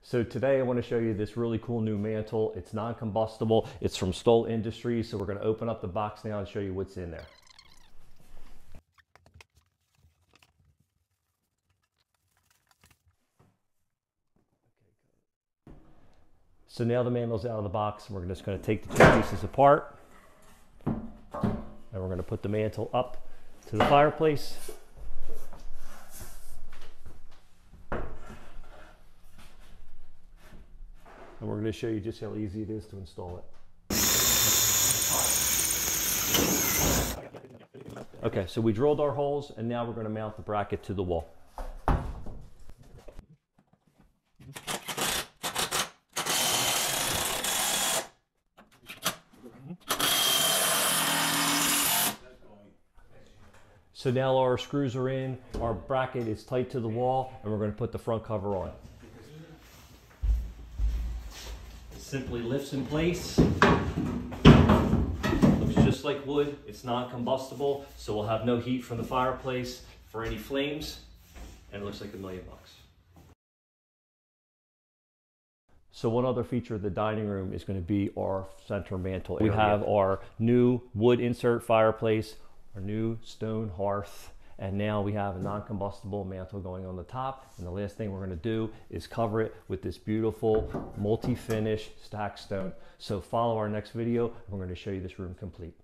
So today I want to show you this really cool new mantle. It's non-combustible. It's from Stoll Industries. So we're going to open up the box now and show you what's in there. So now the mantle's out of the box, and we're just going to take the two pieces apart, and we're going to put the mantle up to the fireplace. And we're going to show you just how easy it is to install it. Okay, so we drilled our holes, and now we're going to mount the bracket to the wall. So now our screws are in, our bracket is tight to the wall, and we're going to put the front cover on. It simply lifts in place. Looks just like wood. It's non-combustible, so we'll have no heat from the fireplace for any flames, and it looks like $1,000,000. So one other feature of the dining room is going to be our center mantle area. We have our new wood insert fireplace, our new stone hearth, and now we have a non-combustible mantle going on the top. And the last thing we're going to do is cover it with this beautiful multi-finish stacked stone. So follow our next video, and we're going to show you this room complete.